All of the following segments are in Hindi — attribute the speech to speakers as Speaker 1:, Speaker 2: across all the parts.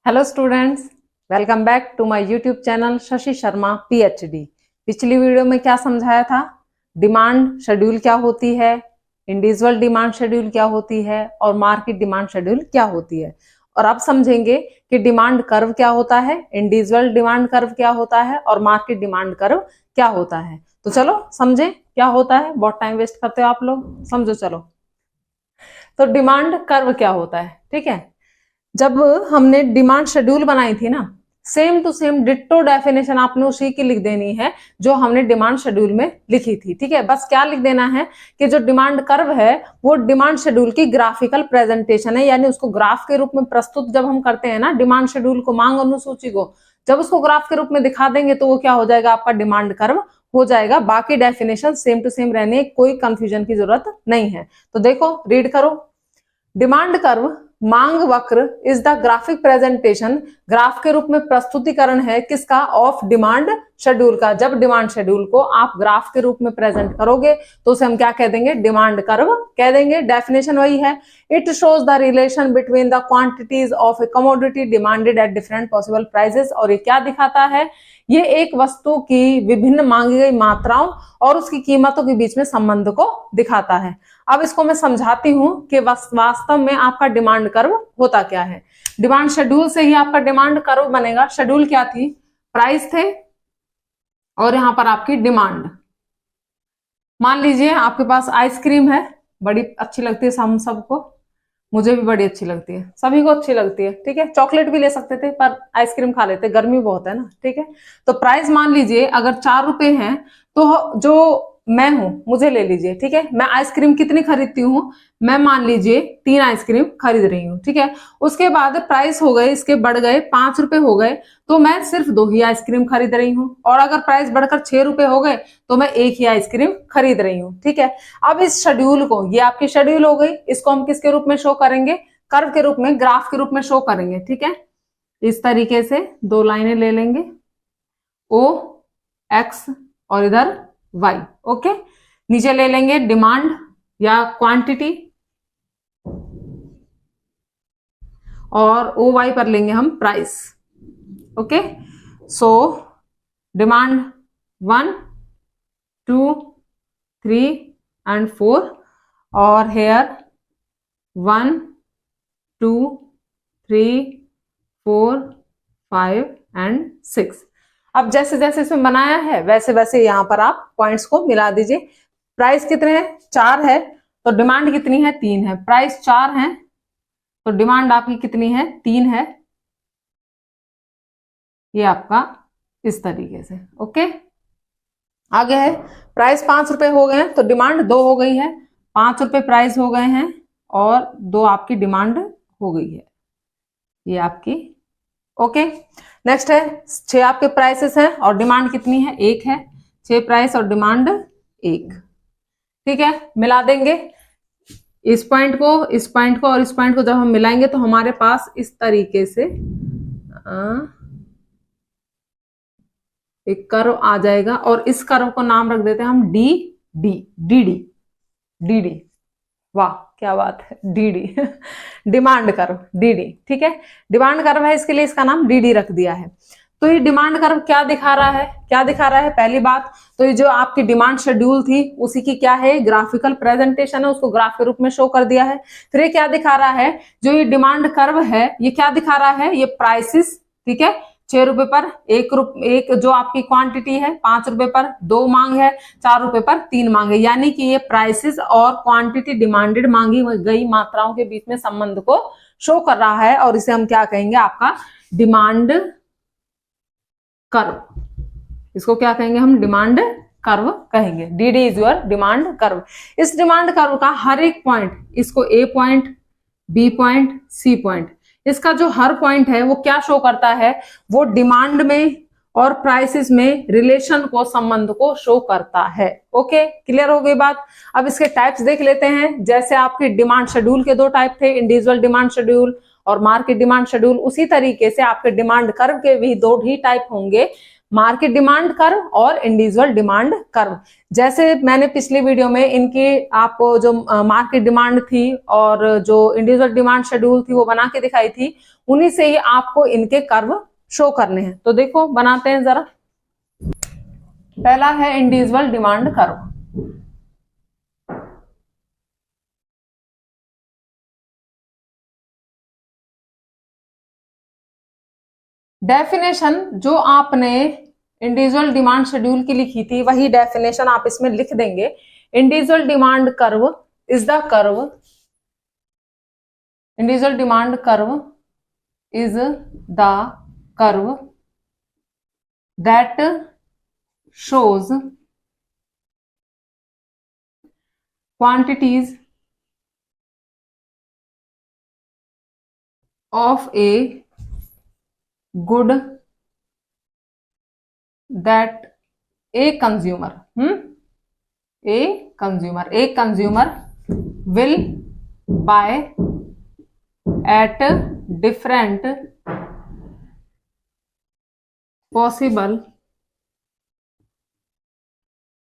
Speaker 1: Hello students, welcome back to my YouTube channel Shashi Sharma PhD. पिछली वीडियो में क्या समझाया था? डिमांड शेड्यूल क्या होती है, इंडिविजुअल डिमांड शेड्यूल क्या होती है और मार्केट डिमांड शेड्यूल क्या होती है। और अब समझेंगे कि डिमांड कर्व क्या होता है, इंडिविजुअल डिमांड कर्व क्या होता है और मार्केट डिमांड कर्व क्या होता है। तो चलो समझे क्या होता है, बहुत टाइम वेस्ट करते हो आप लोग, समझो चलो। तो डिमांड कर्व क्या होता है, ठीक है। जब हमने डिमांड शेड्यूल बनाई थी ना, same to same ditto definition आपने उसी की लिख देनी है जो हमने डिमांड शेड्यूल में लिखी थी, ठीक है। बस क्या लिख देना है कि जो डिमांड कर्व है वो डिमांड शेड्यूल की ग्राफिकल प्रेजेंटेशन है, यानी उसको ग्राफ के रूप में प्रस्तुत जब हम करते हैं ना डिमांड शेड्यूल को, मांग अनुसूची को, जब उसको ग्राफ के रूप में दिखा देंगे तो वो क्या हो जाएगा, आपका डिमांड कर्व हो जाएगा। बाकी डेफिनेशन सेम टू सेम रहने, कोई कंफ्यूजन की जरूरत नहीं है। तो देखो, रीड करो। डिमांड कर्व मांग वक्र is the graphic presentation, graph के रूप में प्रस्तुतिकरण है किसका, ऑफ डिमांड शेड्यूल का। जब डिमांड शेड्यूल को आप ग्राफ के रूप में प्रेजेंट करोगे तो उसे हम क्या कह देंगे, डिमांड कर्व कह देंगे। डेफिनेशन वही है, it shows the relation between the quantities of A commodity demanded at different possible prices. और ये क्या दिखाता है, ये एक वस्तु की विभिन्न मांगी गई मात्राओं और उसकी कीमतों के बीच में संबंध को दिखाता है। अब इसको मैं समझाती हूं कि वास्तव में आपका डिमांड कर्व होता क्या है। डिमांड शेड्यूल से ही आपका डिमांड कर्व बनेगा। शेड्यूल क्या थी, प्राइस थे और यहां पर आपकी डिमांड। मान लीजिए आपके पास आइसक्रीम है, बड़ी अच्छी लगती है हम सबको, मुझे भी बड़ी अच्छी लगती है, सभी को अच्छी लगती है, ठीक है। चॉकलेट भी ले सकते थे पर आइसक्रीम खा लेते, गर्मी बहुत है ना, ठीक है। तो प्राइस मान लीजिए अगर 4 रुपए हैं तो जो मैं हूं, मुझे ले लीजिए, ठीक है। मैं आइसक्रीम कितनी खरीदती हूँ, मैं मान लीजिए 3 आइसक्रीम खरीद रही हूँ, ठीक है। उसके बाद प्राइस हो गए, इसके बढ़ गए, 5 रुपए हो गए तो मैं सिर्फ 2 ही आइसक्रीम खरीद रही हूँ। और अगर प्राइस बढ़कर 6 रुपए हो गए तो मैं 1 ही आइसक्रीम खरीद रही हूँ, ठीक है। अब इस शेड्यूल को, ये आपकी शेड्यूल हो गई, इसको हम किसके रूप में शो करेंगे, कर्व के रूप में, ग्राफ के रूप में शो करेंगे, ठीक है। इस तरीके से 2 लाइनें ले लेंगे, ओ एक्स और इधर वाई, ओके। नीचे ले लेंगे डिमांड या क्वांटिटी और ओ वाई पर लेंगे हम price, okay. So demand 1, 2, 3 and 4 और हेयर 1, 2, 3, 4, 5 एंड 6। अब जैसे जैसे इसमें बनाया है वैसे वैसे यहां पर आप पॉइंट्स को मिला दीजिए। प्राइस कितने हैं, 4 है, तो डिमांड कितनी है, 3 है। प्राइस 4 है तो डिमांड आपकी कितनी है, 3 है। ये आपका इस तरीके से, ओके। आगे है, प्राइस 5 रुपए हो गए हैं तो डिमांड 2 हो गई है। 5 रुपए प्राइस हो गए हैं और 2 आपकी डिमांड हो गई है, ये आपकी, ओके। नेक्स्ट है 6 आपके प्राइसेस हैं और डिमांड कितनी है, 1 है। 6 प्राइस और डिमांड 1, ठीक है। मिला देंगे इस पॉइंट को, इस पॉइंट को और इस पॉइंट को जब हम मिलाएंगे तो हमारे पास इस तरीके से एक कर्व आ जाएगा और इस कर्व को नाम रख देते हैं हम D D D D D D. वाह क्या बात है, डीडी डिमांड कर्व, डीडी, ठीक है। डिमांड कर्व है, इसके लिए इसका नाम डीडी रख दिया है। तो ये डिमांड कर्व क्या दिखा रहा है, क्या दिखा रहा है, पहली बात तो ये जो आपकी डिमांड शेड्यूल थी उसी की क्या है, ग्राफिकल प्रेजेंटेशन है, उसको ग्राफ के रूप में शो कर दिया है। फिर ये क्या दिखा रहा है, जो ये डिमांड कर्व है ये क्या दिखा रहा है, ये प्राइसेस, ठीक है। 6 रुपए पर एक जो आपकी क्वांटिटी है, 5 रुपए पर 2 मांग है, 4 रुपए पर 3 मांग है, यानी कि ये प्राइसेस और क्वांटिटी डिमांडेड मांगी गई मात्राओं के बीच में संबंध को शो कर रहा है और इसे हम क्या कहेंगे, आपका डिमांड कर्व। इसको क्या कहेंगे हम, डिमांड कर्व कहेंगे। DD is your demand curve. इस डिमांड कर्व का हर एक पॉइंट, इसको A point, B point, C point, इसका जो हर पॉइंट है वो क्या शो करता है, वो डिमांड में और प्राइसेस में रिलेशन को, संबंध को शो करता है, ओके। क्लियर हो गई बात। अब इसके टाइप्स देख लेते हैं। जैसे आपके डिमांड शेड्यूल के 2 टाइप थे, इंडिविजुअल डिमांड शेड्यूल और मार्केट डिमांड शेड्यूल, उसी तरीके से आपके डिमांड कर्व के भी 2 ही टाइप होंगे, मार्केट डिमांड कर्व और इंडिविजुअल डिमांड कर्व। जैसे मैंने पिछली वीडियो में इनकी आपको जो मार्केट डिमांड थी और जो इंडिविजुअल डिमांड शेड्यूल थी वो बना के दिखाई थी, उन्हीं से ही आपको इनके कर्व शो करने हैं। तो देखो बनाते हैं जरा। पहला है इंडिविजुअल डिमांड कर्व। डेफिनेशन जो आपने इंडिविजुअल डिमांड शेड्यूल की लिखी थी वही डेफिनेशन आप इसमें लिख देंगे। Individual demand curve is the curve, individual demand curve is the curve that shows quantities of a good that a consumer will buy at different possible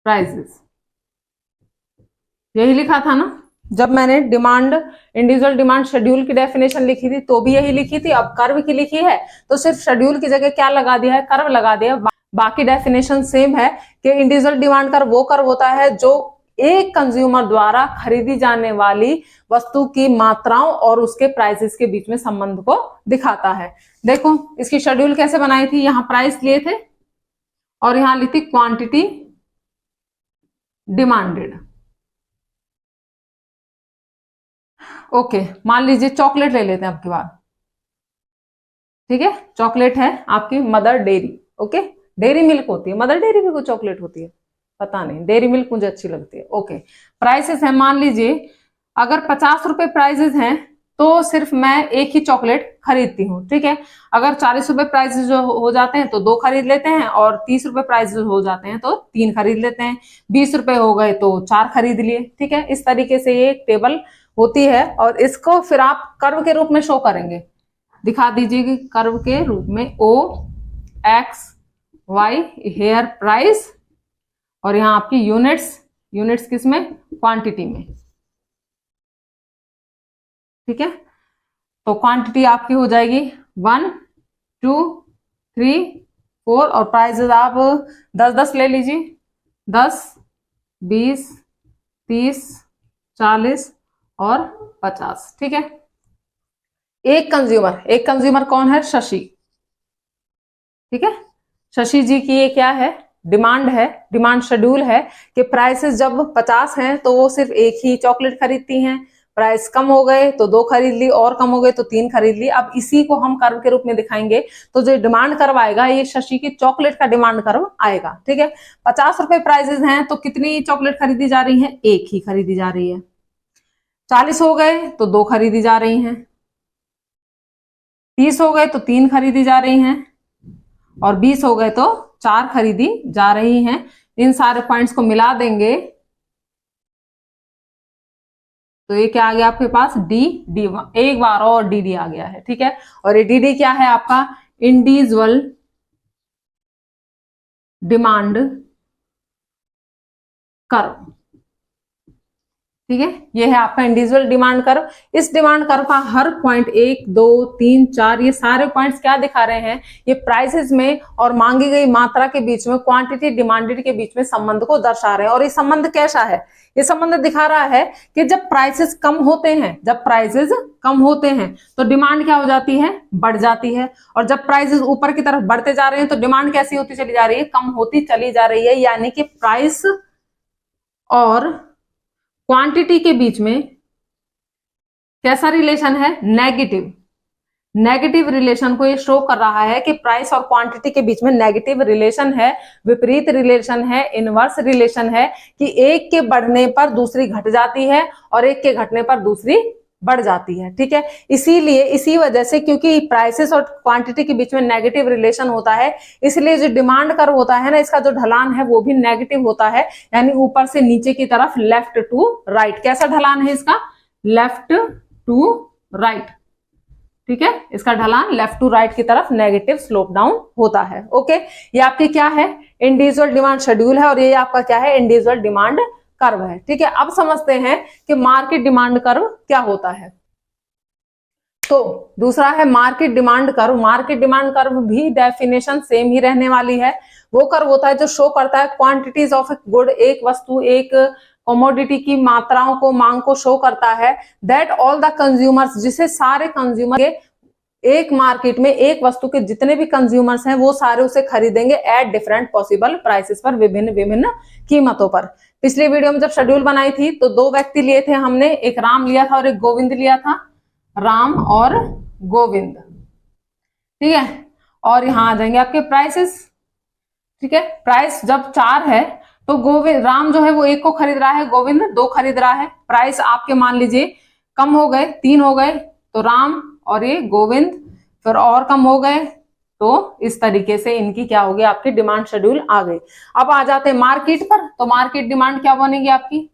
Speaker 1: prices। यही लिखा था ना जब मैंने डिमांड इंडिविजुअल डिमांड शेड्यूल की डेफिनेशन लिखी थी, तो भी यही लिखी थी। अब कर्व की लिखी है तो सिर्फ शेड्यूल की जगह क्या लगा दिया है, कर्व लगा दिया। बाकी डेफिनेशन सेम है कि इंडिविजुअल डिमांड कर्व वो कर्व होता है जो एक कंज्यूमर द्वारा खरीदी जाने वाली वस्तु की मात्राओं और उसके प्राइसेस के बीच में संबंध को दिखाता है। देखो इसकी शेड्यूल कैसे बनाई थी, यहां प्राइस लिए थे और यहां ली थी क्वांटिटी डिमांडेड। ओके, मान लीजिए चॉकलेट ले लेते हैं अब की बार, ठीक है। चॉकलेट है आपकी mother dairy, okay. Dairy milk होती है, मदर डेयरी भी कोई चॉकलेट होती है, पता नहीं, डेयरी मिल्क मुझे अच्छी लगती है, ओके। प्राइसेस है, मान लीजिए अगर 50 रुपए प्राइसेस हैं तो सिर्फ मैं एक ही चॉकलेट खरीदती हूँ, ठीक है। अगर 40 रुपए प्राइसेस हो जाते हैं तो 2 खरीद लेते हैं, और 30 रुपए प्राइसेस हो जाते हैं तो 3 खरीद लेते हैं, 20 रुपए हो गए तो 4 खरीद लिए, ठीक है। इस तरीके से ये एक टेबल होती है और इसको फिर आप कर्व के रूप में शो करेंगे। दिखा दीजिए कर्व के रूप में O X Y here price, और यहाँ आपकी यूनिट्स किस में, क्वांटिटी में, ठीक है। तो क्वांटिटी आपकी हो जाएगी 1 2 3 4, और प्राइसेस आप 10-10 ले लीजिए, 10 20 30 40 और 50, ठीक है। एक कंज्यूमर कौन है, शशि, ठीक है। शशि जी की ये क्या है, डिमांड है, डिमांड शेड्यूल है कि प्राइसेस जब 50 हैं तो वो सिर्फ एक ही चॉकलेट खरीदती हैं, प्राइस कम हो गए तो 2 खरीद ली, और कम हो गए तो 3 खरीद ली। अब इसी को हम कर्व के रूप में दिखाएंगे, तो जो डिमांड कर्व आएगा ये शशि की चॉकलेट का डिमांड कर्व आएगा, ठीक है। 50 रुपए प्राइसेस हैं तो कितनी चॉकलेट खरीदी जा रही है, एक ही खरीदी जा रही है। 40 हो गए तो 2 खरीदी जा रही हैं, 30 हो गए तो 3 खरीदी जा रही हैं, और 20 हो गए तो 4 खरीदी जा रही हैं। इन सारे पॉइंट्स को मिला देंगे तो ये क्या आ गया आपके पास, डी, एक बार और डी आ गया है, ठीक है। और ये डी क्या है आपका, इंडिविजुअल डिमांड कर्व, ठीक है। ये है आपका इंडिविजुअल डिमांड कर्व। इस डिमांड कर्व का हर पॉइंट 1 2 3 4 ये सारे पॉइंट्स क्या दिखा रहे हैं, ये प्राइसेस में और मांगी गई मात्रा के बीच में, क्वांटिटी डिमांडेड के बीच में संबंध को दर्शा रहे हैं। और ये संबंध कैसा है, ये संबंध दिखा रहा है कि जब प्राइसेस कम होते हैं, तो डिमांड क्या हो जाती है, बढ़ जाती है, और जब प्राइसेस ऊपर की तरफ बढ़ते जा रहे हैं तो डिमांड कैसी होती चली जा रही है, कम होती चली जा रही है। यानी कि प्राइस और क्वांटिटी के बीच में कैसा रिलेशन है, नेगेटिव रिलेशन को ये शो कर रहा है कि प्राइस और क्वांटिटी के बीच में नेगेटिव रिलेशन है, विपरीत रिलेशन है, इनवर्स रिलेशन है, कि एक के बढ़ने पर दूसरी घट जाती है और एक के घटने पर दूसरी बढ़ जाती है, ठीक है। इसीलिए इसी वजह से, क्योंकि प्राइसेस और क्वांटिटी के बीच में नेगेटिव रिलेशन होता है, इसलिए जो डिमांड कर्व होता है ना, इसका जो ढलान है वो भी नेगेटिव होता है, यानी ऊपर से नीचे की तरफ, लेफ्ट टू राइट। कैसा ढलान है इसका, लेफ्ट टू राइट, ठीक है, इसका ढलान लेफ्ट टू राइट की तरफ नेगेटिव स्लोप डाउन होता है। ओके, ये आपकी क्या है, इंडिविजुअल डिमांड शेड्यूल है और ये आपका क्या है, इंडिविजुअल डिमांड कर्व है। ठीक है, अब समझते हैं कि मार्केट डिमांड कर्व क्या होता है। तो दूसरा है market demand curve. Market demand curve भी डेफिनेशन सेम ही रहने वाली है। वो कर्व होता है जो शो करता है क्वांटिटीज ऑफ ए गुड, एक वस्तु एक कमोडिटी की मात्राओं को, मांग को शो करता है। दैट ऑल द कंज्यूमर्स, जिसे सारे कंज्यूमर के एक मार्केट में एक वस्तु के जितने भी कंज्यूमर्स हैं वो सारे उसे खरीदेंगे एट डिफरेंट पॉसिबल प्राइसेस पर, विभिन्न विभिन्न कीमतों पर। पिछली वीडियो में जब शेड्यूल बनाई थी तो दो व्यक्ति लिए थे हमने, एक राम लिया था और एक गोविंद लिया था, राम और गोविंद। ठीक है, और यहां आ जाएंगे आपके प्राइसेस। ठीक है, प्राइस जब 4 है तो गोविंद, राम जो है वो 1 को खरीद रहा है, गोविंद 2 खरीद रहा है। प्राइस आपके मान लीजिए कम हो गए, 3 हो गए, तो राम और ये गोविंद, फिर और कम हो गए, तो इस तरीके से इनकी क्या होगी, आपकी डिमांड शेड्यूल आ गई। अब आ जाते हैं मार्केट पर। तो मार्केट डिमांड क्या बनेगी आपकी,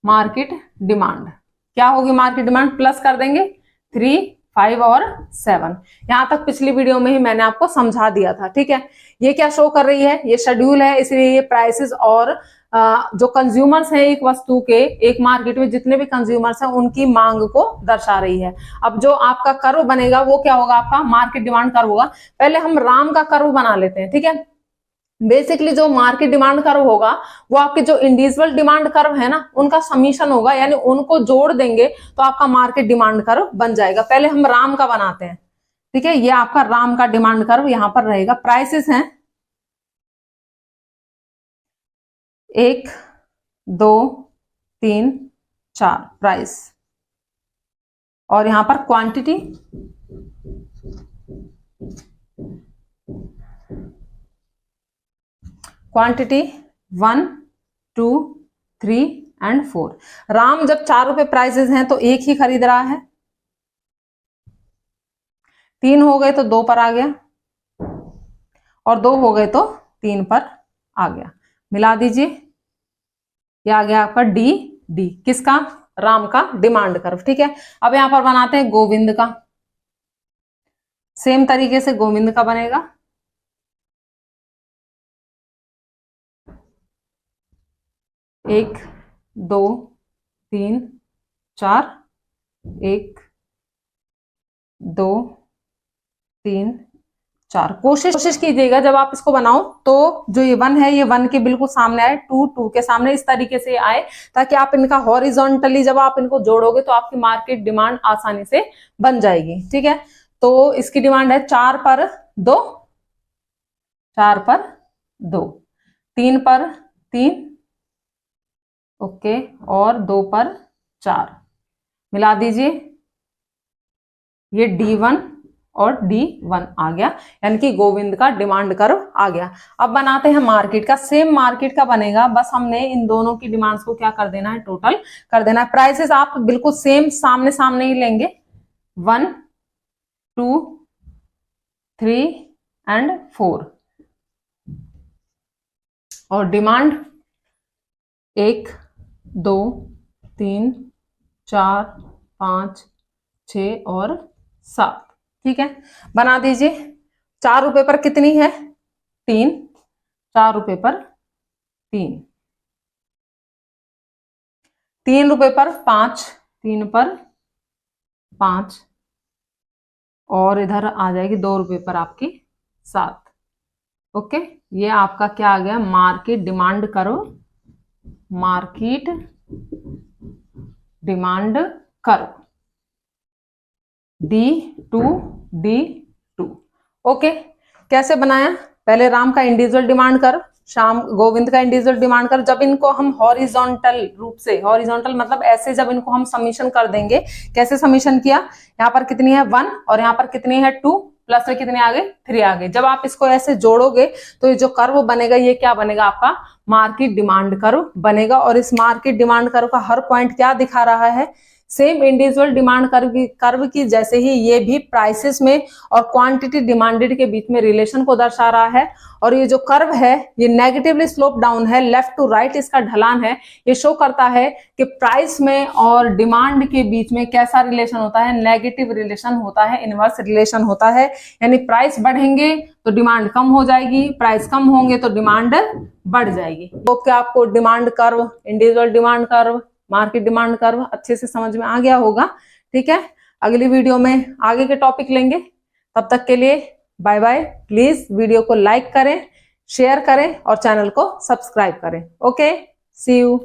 Speaker 1: मार्केट डिमांड क्या होगी, मार्केट डिमांड प्लस कर देंगे 3, 5 और 7। यहां तक पिछली वीडियो में ही मैंने आपको समझा दिया था। ठीक है, ये क्या शो कर रही है, ये शेड्यूल है, इसलिए ये प्राइसेस और जो कंज्यूमर्स हैं एक वस्तु के, एक मार्केट में जितने भी कंज्यूमर्स हैं उनकी मांग को दर्शा रही है। अब जो आपका कर्व बनेगा वो क्या होगा, आपका मार्केट डिमांड कर्व होगा। पहले हम राम का कर्व बना लेते हैं। ठीक है, बेसिकली जो मार्केट डिमांड कर्व होगा वो आपके जो इंडिविजुअल डिमांड कर्व है ना उनका समीशन होगा, यानी उनको जोड़ देंगे तो आपका मार्केट डिमांड कर्व बन जाएगा। पहले हम राम का बनाते हैं। ठीक है, ये आपका राम का डिमांड कर्व यहां पर रहेगा। प्राइसेस हैं 1, 2, 3, 4 प्राइस, और यहां पर क्वांटिटी क्वांटिटी 1, 2, 3 एंड 4। राम जब 4 रुपए प्राइसेस हैं तो 1 ही खरीद रहा है, 3 हो गए तो 2 पर आ गया, और 2 हो गए तो 3 पर आ गया। मिला दीजिए, ये आ गया आपका डी। किसका, राम का डिमांड कर्व। ठीक है, अब यहां पर बनाते हैं गोविंद का। सेम तरीके से गोविंद का बनेगा। एक, 2, 3, 4, 1, 2, 3, 4। कोशिश कीजिएगा जब आप इसको बनाओ तो जो ये 1 है ये 1 के बिल्कुल सामने आए, 2 2 के सामने, इस तरीके से आए, ताकि आप इनका हॉरिजॉन्टली जब आप इनको जोड़ोगे तो आपकी मार्केट डिमांड आसानी से बन जाएगी। ठीक है, तो इसकी डिमांड है 4 पर 2, 4 पर 2, 3 पर 3, ओके, और 2 पर 4। मिला दीजिए, ये D1 और D1 आ गया, यानी कि गोविंद का डिमांड कर्व आ गया। अब बनाते हैं मार्केट का। सेम मार्केट का बनेगा, बस हमने इन दोनों की डिमांड्स को क्या कर देना है, टोटल कर देना है। प्राइसेस आप बिल्कुल सेम सामने सामने ही लेंगे, 1, 2, 3 एंड 4, और डिमांड 1, 2, 3, 4, 5, 6 और 7। ठीक है, बना दीजिए। 4 रुपए पर कितनी है, 3, 4 रुपए पर 3, 3 रुपए पर 5, 3 पर 5, और इधर आ जाएगी 2 रुपए पर आपकी 7। ओके, ये आपका क्या आ गया, market demand curve, market demand curve D2 D2। Okay, कैसे बनाया, पहले राम का इंडिविजुअल डिमांड कर्व, शाम गोविंद का इंडिविजुअल डिमांड कर्व। जब इनको हम हॉरिजॉन्टल रूप से, हॉरिजॉन्टल मतलब ऐसे जब इनको हम समीशन कर देंगे, कैसे समीशन किया, यहाँ पर कितनी है 1 और यहाँ पर कितनी है 2, प्लस में कितने आ गए 3 आ गए। जब आप इसको ऐसे जोड़ोगे तो ये जो कर्व बनेगा ये क्या बनेगा, आपका मार्केट डिमांड कर्व बनेगा। और इस मार्केट डिमांड कर्व का हर पॉइंट क्या दिखा रहा है, सेम इंडिविजुअल डिमांड कर्व की जैसे ही ये भी प्राइसेस में और क्वांटिटी डिमांडेड के बीच में रिलेशन को दर्शा रहा है। और ये जो कर्व है ये नेगेटिवली स्लोप डाउन है, लेफ्ट टू राइट इसका ढलान है। ये शो करता है कि प्राइस में और डिमांड के बीच में कैसा रिलेशन होता है, नेगेटिव रिलेशन होता है, इनवर्स रिलेशन होता है। यानी प्राइस बढ़ेंगे तो डिमांड कम हो जाएगी, प्राइस कम होंगे तो डिमांड बढ़ जाएगी। तो क्या आपको demand curve, individual demand curve, market demand curve अच्छे से समझ में आ गया होगा। ठीक है, अगली वीडियो में आगे के टॉपिक लेंगे। तब तक के लिए बाय बाय। प्लीज वीडियो को लाइक करें, शेयर करें और चैनल को सब्सक्राइब करें। Okay, see you.